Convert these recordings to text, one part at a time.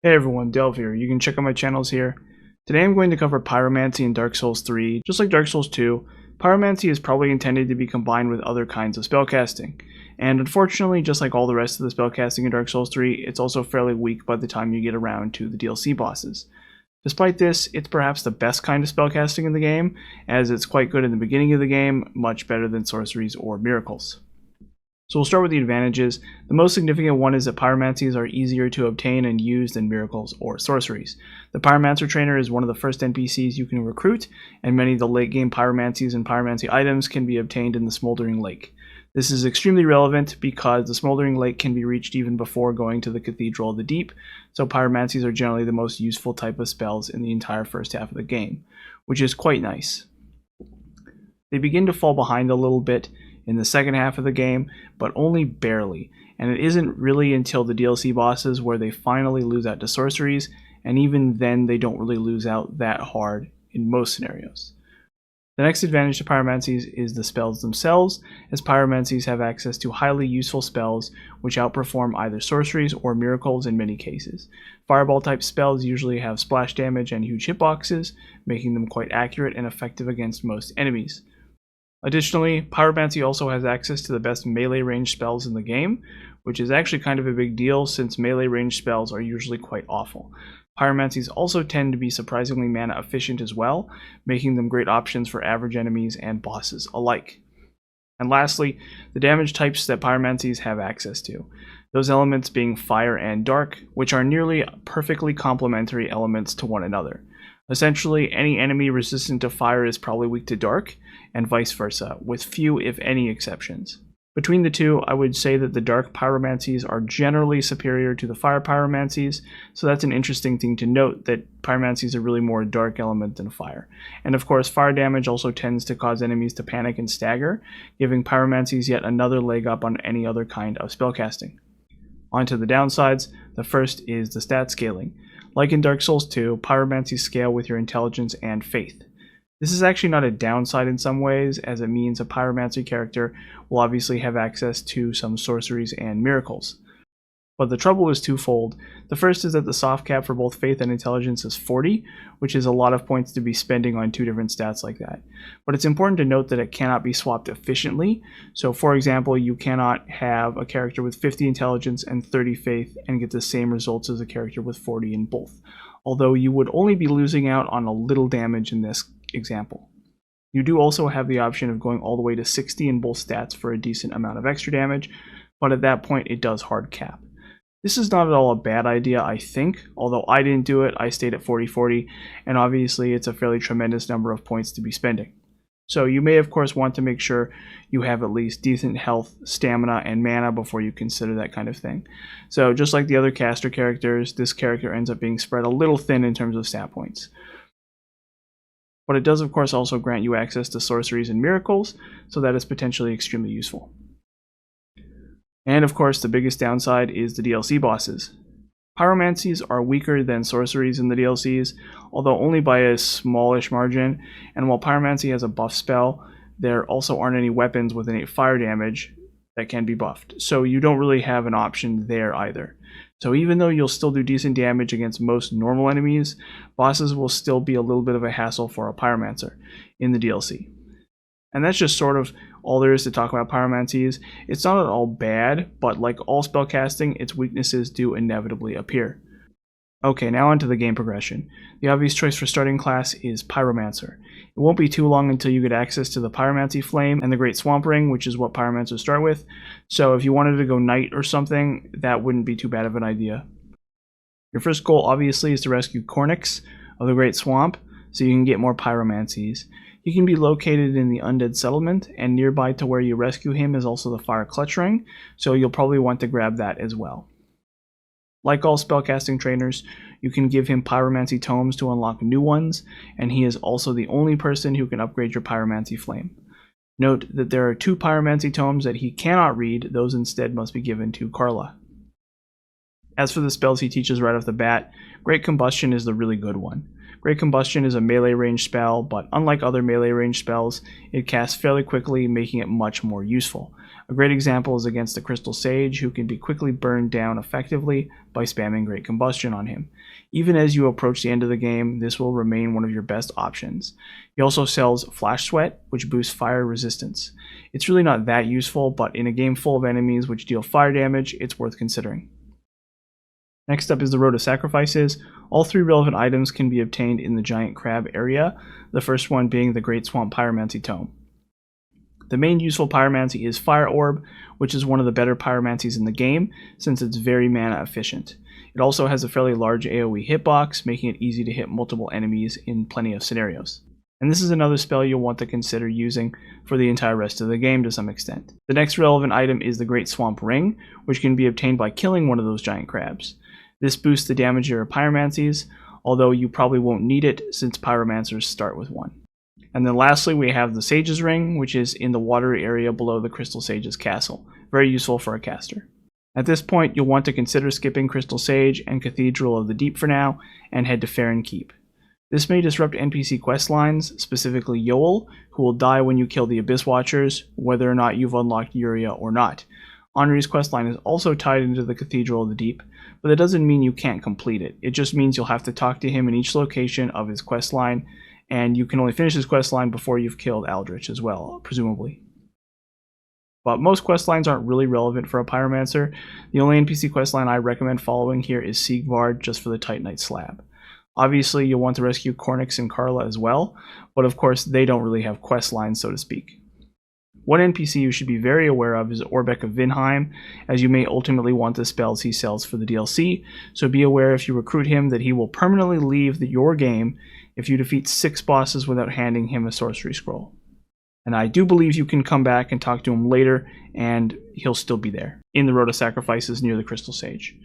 Hey everyone, Delve here. You can check out my channels here. Today I'm going to cover Pyromancy in Dark Souls 3. Just like Dark Souls 2, Pyromancy is probably intended to be combined with other kinds of spellcasting. And unfortunately, just like all the rest of the spellcasting in Dark Souls 3, it's also fairly weak by the time you get around to the DLC bosses. Despite this, it's perhaps the best kind of spellcasting in the game, as it's quite good in the beginning of the game, much better than sorceries or miracles. So we'll start with the advantages. The most significant one is that pyromancies are easier to obtain and use than miracles or sorceries. The pyromancer trainer is one of the first NPCs you can recruit, and many of the late game pyromancies and pyromancy items can be obtained in the Smoldering Lake. This is extremely relevant because the Smoldering Lake can be reached even before going to the Cathedral of the Deep, so pyromancies are generally the most useful type of spells in the entire first half of the game, which is quite nice. They begin to fall behind a little bit in the second half of the game, but only barely, and it isn't really until the DLC bosses where they finally lose out to sorceries, and even then they don't really lose out that hard in most scenarios. The next advantage to pyromancies is the spells themselves, as pyromancies have access to highly useful spells which outperform either sorceries or miracles in many cases. Fireball type spells usually have splash damage and huge hitboxes, making them quite accurate and effective against most enemies. Additionally, Pyromancy also has access to the best melee range spells in the game, which is actually kind of a big deal since melee range spells are usually quite awful. Pyromancies also tend to be surprisingly mana efficient as well, making them great options for average enemies and bosses alike. And lastly, the damage types that Pyromancies have access to. Those elements being fire and dark, which are nearly perfectly complementary elements to one another. Essentially, any enemy resistant to fire is probably weak to dark, and vice versa, with few if any exceptions. Between the two, I would say that the dark pyromancies are generally superior to the fire pyromancies, so that's an interesting thing to note, that pyromancies are really more a dark element than fire. And of course, fire damage also tends to cause enemies to panic and stagger, giving pyromancies yet another leg up on any other kind of spellcasting. On to the downsides. The first is the stat scaling. Like in Dark Souls 2, pyromancies scale with your intelligence and faith. This is actually not a downside in some ways, as it means a pyromancy character will obviously have access to some sorceries and miracles. But the trouble is twofold. The first is that the soft cap for both faith and intelligence is 40, which is a lot of points to be spending on two different stats like that. But it's important to note that it cannot be swapped efficiently. So for example, you cannot have a character with 50 intelligence and 30 faith and get the same results as a character with 40 in both. Although you would only be losing out on a little damage in this example. You do also have the option of going all the way to 60 in both stats for a decent amount of extra damage, but at that point it does hard cap. This is not at all a bad idea, I think, although I didn't do it. I stayed at 40-40, and obviously it's a fairly tremendous number of points to be spending. So you may of course want to make sure you have at least decent health, stamina, and mana before you consider that kind of thing. So just like the other caster characters, this character ends up being spread a little thin in terms of stat points. But it does of course also grant you access to sorceries and miracles, so that is potentially extremely useful. And of course, the biggest downside is the DLC bosses. Pyromancies are weaker than sorceries in the DLCs, although only by a smallish margin, and while Pyromancy has a buff spell, there also aren't any weapons with innate fire damage that can be buffed, so you don't really have an option there either. So even though you'll still do decent damage against most normal enemies, bosses will still be a little bit of a hassle for a Pyromancer in the DLC. And that's just sort of all there is to talk about pyromancies. It's not at all bad, but like all spellcasting, its weaknesses do inevitably appear. Okay, now onto the game progression. The obvious choice for starting class is Pyromancer. It won't be too long until you get access to the Pyromancy Flame and the Great Swamp Ring, which is what Pyromancers start with. So if you wanted to go Knight or something, that wouldn't be too bad of an idea. Your first goal obviously is to rescue Cornyx of the Great Swamp, so you can get more Pyromancies. He can be located in the Undead Settlement, and nearby to where you rescue him is also the Fire Clutch Ring, so you'll probably want to grab that as well. Like all spellcasting trainers, you can give him Pyromancy Tomes to unlock new ones, and he is also the only person who can upgrade your Pyromancy Flame. Note that there are 2 Pyromancy Tomes that he cannot read, those instead must be given to Carla. As for the spells he teaches right off the bat, Great Combustion is the really good one. Great Combustion is a melee range spell, but unlike other melee range spells, it casts fairly quickly, making it much more useful. A great example is against the Crystal Sage, who can be quickly burned down effectively by spamming Great Combustion on him. Even as you approach the end of the game, this will remain one of your best options. He also sells Flash Sweat, which boosts fire resistance. It's really not that useful, but in a game full of enemies which deal fire damage, it's worth considering. Next up is the Road to Sacrifices. All 3 relevant items can be obtained in the Giant Crab area, the first one being the Great Swamp Pyromancy Tome. The main useful pyromancy is Fire Orb, which is one of the better pyromancies in the game, since it's very mana efficient. It also has a fairly large AoE hitbox, making it easy to hit multiple enemies in plenty of scenarios. And this is another spell you'll want to consider using for the entire rest of the game to some extent. The next relevant item is the Great Swamp Ring, which can be obtained by killing one of those giant crabs. This boosts the damage of your pyromancies, although you probably won't need it since pyromancers start with one. And then lastly, we have the Sage's Ring, which is in the watery area below the Crystal Sage's castle. Very useful for a caster. At this point, you'll want to consider skipping Crystal Sage and Cathedral of the Deep for now, and head to Farron Keep. This may disrupt NPC quest lines, specifically Yoel, who will die when you kill the Abyss Watchers, whether or not you've unlocked Uria or not. Henri's questline is also tied into the Cathedral of the Deep, but that doesn't mean you can't complete it. It just means you'll have to talk to him in each location of his questline, and you can only finish his questline before you've killed Aldrich as well, presumably. But most questlines aren't really relevant for a pyromancer. The only NPC questline I recommend following here is Siegvard, just for the Titanite slab. Obviously, you'll want to rescue Cornix and Carla as well, but of course they don't really have questlines, so to speak. One NPC you should be very aware of is Orbeck of Vinheim, as you may ultimately want the spells he sells for the DLC, so be aware if you recruit him that he will permanently leave your game if you defeat 6 bosses without handing him a sorcery scroll. And I do believe you can come back and talk to him later, and he'll still be there, in the Road of Sacrifices near the Crystal Sage.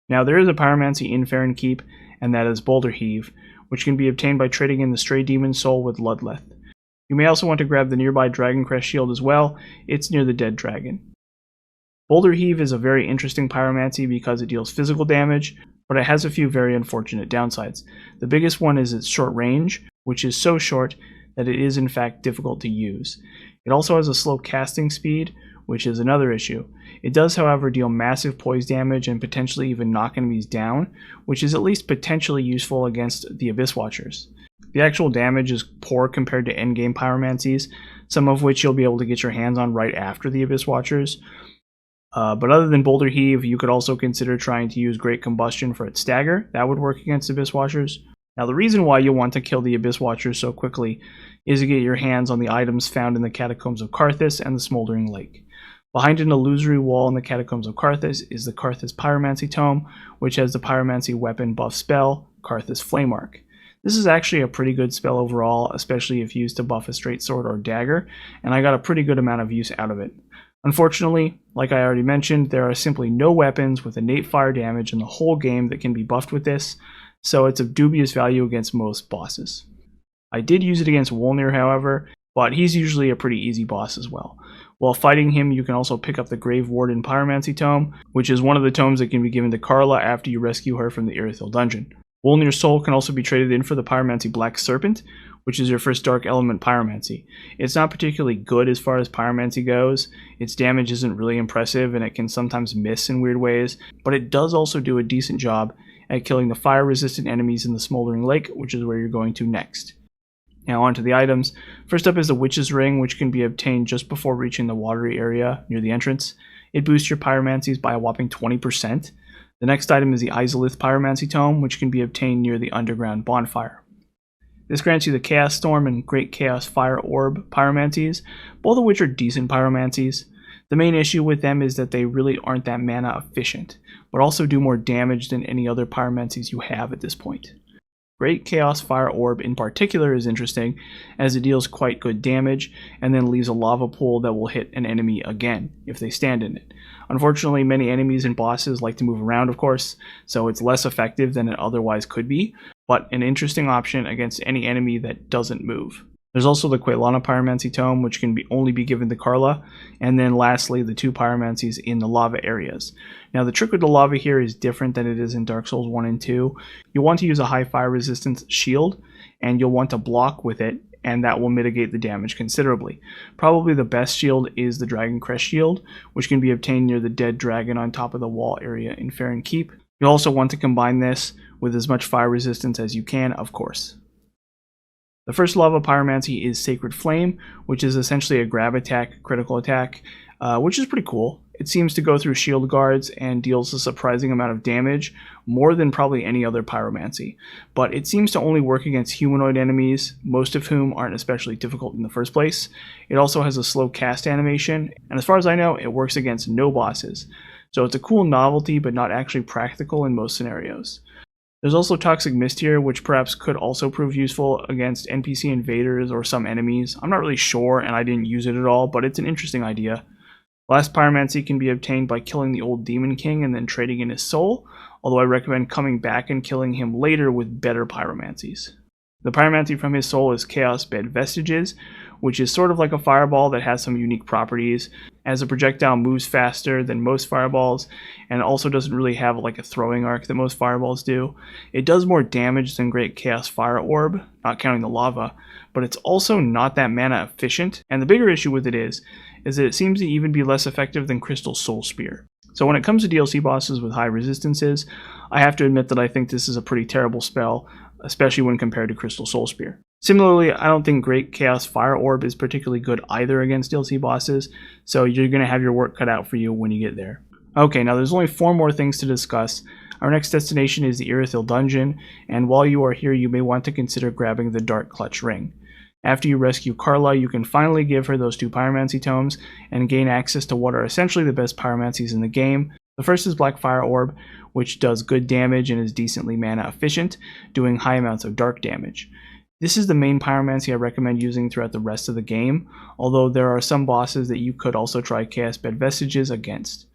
Now there is a pyromancy in Farron Keep, and that is Boulder Heave, which can be obtained by trading in the Stray Demon Soul with Ludleth. You may also want to grab the nearby Dragon Crest Shield as well. It's near the Dead Dragon. Boulder Heave is a very interesting pyromancy because it deals physical damage, but it has a few very unfortunate downsides. The biggest one is its short range, which is so short that it is in fact difficult to use. It also has a slow casting speed, which is another issue. It does, however, deal massive poise damage and potentially even knock enemies down, which is at least potentially useful against the Abyss Watchers. The actual damage is poor compared to endgame pyromancies, some of which you'll be able to get your hands on right after the Abyss Watchers. But other than Boulder Heave, you could also consider trying to use Great Combustion for its stagger. That would work against Abyss Watchers. Now the reason why you want to kill the Abyss Watchers so quickly is to get your hands on the items found in the Catacombs of Karthus and the Smoldering Lake. Behind an illusory wall in the Catacombs of Karthus is the Karthus Pyromancy Tome, which has the Pyromancy weapon buff spell, Karthus Flame Arc. This is actually a pretty good spell overall, especially if used to buff a straight sword or dagger, and I got a pretty good amount of use out of it. Unfortunately, like I already mentioned, there are simply no weapons with innate fire damage in the whole game that can be buffed with this, so it's of dubious value against most bosses. I did use it against Wolnir, however, but he's usually a pretty easy boss as well. While fighting him, you can also pick up the Grave Warden Pyromancy Tome, which is one of the tomes that can be given to Carla after you rescue her from the Irithyll dungeon. Wolnir's soul can also be traded in for the Pyromancy Black Serpent, which is your first Dark Element Pyromancy. It's not particularly good as far as Pyromancy goes. Its damage isn't really impressive and it can sometimes miss in weird ways, but it does also do a decent job at killing the fire-resistant enemies in the Smoldering Lake, which is where you're going to next. Now onto the items. First up is the Witch's Ring, which can be obtained just before reaching the watery area near the entrance. It boosts your pyromancies by a whopping 20%. The next item is the Izalith Pyromancy Tome, which can be obtained near the underground bonfire. This grants you the Chaos Storm and Great Chaos Fire Orb Pyromancies, both of which are decent pyromancies. The main issue with them is that they really aren't that mana efficient, but also do more damage than any other pyromancies you have at this point. Great Chaos Fire Orb in particular is interesting, as it deals quite good damage, and then leaves a lava pool that will hit an enemy again, if they stand in it. Unfortunately, many enemies and bosses like to move around, of course, so it's less effective than it otherwise could be, but an interesting option against any enemy that doesn't move. There's also the Quelana Pyromancy Tome, which can only be given to Carla, and then lastly the 2 pyromancies in the lava areas. Now the trick with the lava here is different than it is in Dark Souls 1 and 2. You'll want to use a high fire resistance shield, and you'll want to block with it and that will mitigate the damage considerably. Probably the best shield is the Dragon Crest shield, which can be obtained near the dead dragon on top of the wall area in Fair and Keep. You'll also want to combine this with as much fire resistance as you can, of course. The first law of Pyromancy is Sacred Flame, which is essentially a grab attack, critical attack, which is pretty cool. It seems to go through shield guards and deals a surprising amount of damage, more than probably any other pyromancy. But it seems to only work against humanoid enemies, most of whom aren't especially difficult in the first place. It also has a slow cast animation, and as far as I know, it works against no bosses. So it's a cool novelty, but not actually practical in most scenarios. There's also Toxic Mist here, which perhaps could also prove useful against NPC invaders or some enemies. I'm not really sure, and I didn't use it at all, but it's an interesting idea. Last Pyromancy can be obtained by killing the old Demon King and then trading in his soul, although I recommend coming back and killing him later with better Pyromancies. The Pyromancy from his soul is Chaos Bed Vestiges, which is sort of like a fireball that has some unique properties, as a projectile moves faster than most fireballs, and also doesn't really have like a throwing arc that most fireballs do. It does more damage than Great Chaos Fire Orb, not counting the lava, but it's also not that mana efficient, and the bigger issue with it is that it seems to even be less effective than Crystal Soul Spear. So when it comes to DLC bosses with high resistances, I have to admit that I think this is a pretty terrible spell, especially when compared to Crystal Soul Spear. Similarly, I don't think Great Chaos Fire Orb is particularly good either against DLC bosses, so you're going to have your work cut out for you when you get there. Okay, now there's only 4 more things to discuss. Our next destination is the Irithyll Dungeon, and while you are here, you may want to consider grabbing the Dark Clutch Ring. After you rescue Carla, you can finally give her those 2 Pyromancy tomes and gain access to what are essentially the best Pyromancies in the game. The first is Black Fire Orb, which does good damage and is decently mana efficient, doing high amounts of dark damage. This is the main Pyromancy I recommend using throughout the rest of the game, although there are some bosses that you could also try Chaos Bed Vestiges against.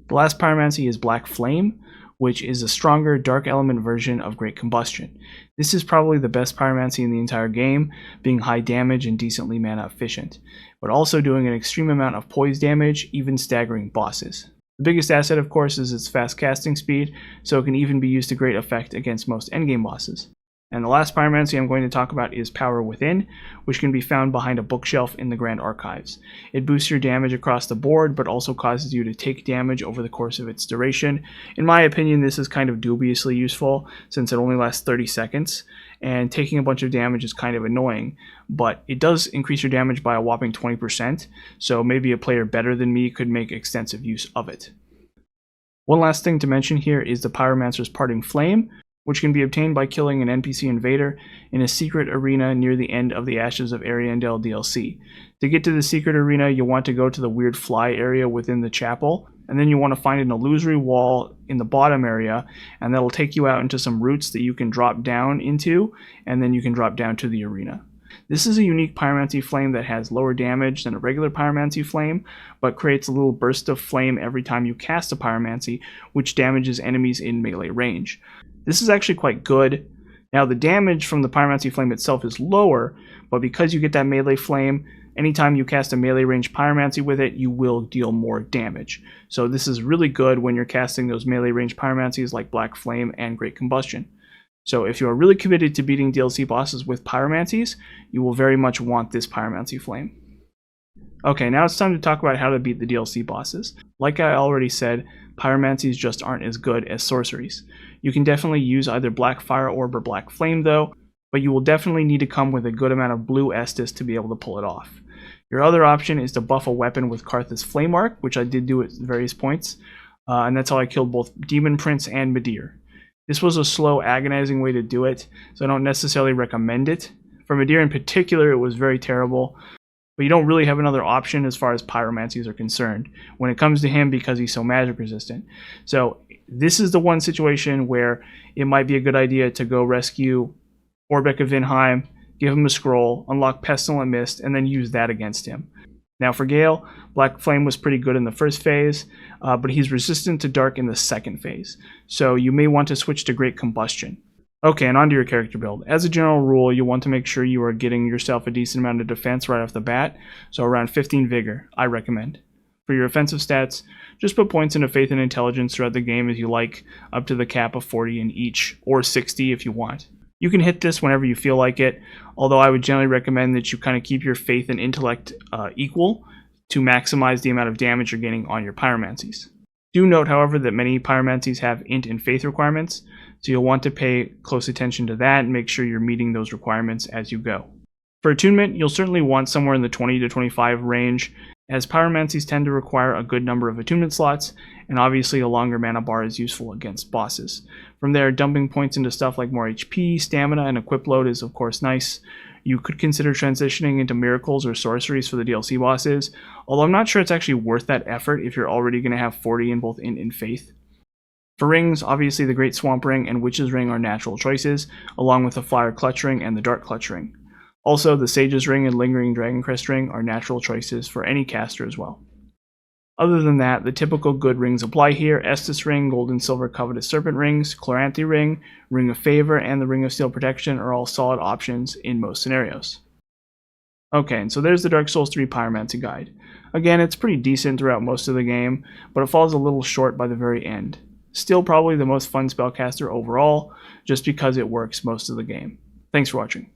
The last Pyromancy is Black Flame, which is a stronger dark element version of Great Combustion. This is probably the best Pyromancy in the entire game, being high damage and decently mana efficient, but also doing an extreme amount of poise damage, even staggering bosses. The biggest asset, of course, is its fast casting speed, so it can even be used to great effect against most endgame bosses. And the last Pyromancy I'm going to talk about is Power Within, which can be found behind a bookshelf in the Grand Archives. It boosts your damage across the board, but also causes you to take damage over the course of its duration. In my opinion, this is kind of dubiously useful, since it only lasts 30 seconds, and taking a bunch of damage is kind of annoying, but it does increase your damage by a whopping 20%, so maybe a player better than me could make extensive use of it. One last thing to mention here is the Pyromancer's Parting Flame, which can be obtained by killing an NPC invader in a secret arena near the end of the Ashes of Ariandel DLC. To get to the secret arena, you'll want to go to the weird fly area within the chapel, and then you want to find an illusory wall in the bottom area, and that'll take you out into some roots that you can drop down into, and then you can drop down to the arena. This is a unique Pyromancy flame that has lower damage than a regular Pyromancy flame, but creates a little burst of flame every time you cast a Pyromancy, which damages enemies in melee range. This is actually quite good. Now the damage from the Pyromancy flame itself is lower, but because you get that melee flame, anytime you cast a melee range Pyromancy with it, you will deal more damage. So this is really good when you're casting those melee range Pyromancies like Black Flame and Great Combustion. So if you are really committed to beating DLC bosses with Pyromancies, you will very much want this Pyromancy flame. Okay, now it's time to talk about how to beat the DLC bosses. Like I already said, Pyromancies just aren't as good as sorceries. You can definitely use either Black Fire Orb or Black Flame though, but you will definitely need to come with a good amount of blue Estus to be able to pull it off. Your other option is to buff a weapon with Karthus Flame Arc, which I did do at various points, and that's how I killed both Demon Prince and Midir. This was a slow, agonizing way to do it, so I don't necessarily recommend it. For Midir in particular, it was very terrible, but you don't really have another option as far as Pyromancies are concerned when it comes to him because he's so magic resistant. So this is the one situation where it might be a good idea to go rescue Orbeck of Vinheim, give him a scroll, unlock Pestilent Mist, and then use that against him. Now for Gale, Black Flame was pretty good in the first phase, but he's resistant to Dark in the second phase, so you may want to switch to Great Combustion. Okay, and onto your character build. As a general rule, you want to make sure you are getting yourself a decent amount of defense right off the bat, so around 15 Vigor, I recommend. For your offensive stats, just put points into Faith and Intelligence throughout the game as you like, up to the cap of 40 in each, or 60 if you want. You can hit this whenever you feel like it, although I would generally recommend that you kind of keep your faith and intellect equal to maximize the amount of damage you're getting on your pyromancies. Do note, however, that many pyromancies have int and faith requirements, so you'll want to pay close attention to that and make sure you're meeting those requirements as you go. For attunement, you'll certainly want somewhere in the 20 to 25 range, as pyromancies tend to require a good number of attunement slots, and obviously a longer mana bar is useful against bosses. From there, dumping points into stuff like more HP, stamina, and equip load is of course nice. You could consider transitioning into miracles or sorceries for the DLC bosses, although I'm not sure it's actually worth that effort if you're already going to have 40 in both int and faith. For rings, obviously the Great Swamp Ring and Witch's Ring are natural choices, along with the Flyer Clutch Ring and the Dark Clutch Ring. Also, the Sage's Ring and Lingering Dragoncrest Ring are natural choices for any caster as well. Other than that, the typical good rings apply here: Estus Ring, Gold and Silver Covetous Serpent Rings, Chloranthy Ring, Ring of Favor, and the Ring of Steel Protection are all solid options in most scenarios. Okay, and so there's the Dark Souls 3 Pyromancy guide. Again, it's pretty decent throughout most of the game, but it falls a little short by the very end. Still probably the most fun spellcaster overall, just because it works most of the game. Thanks for watching.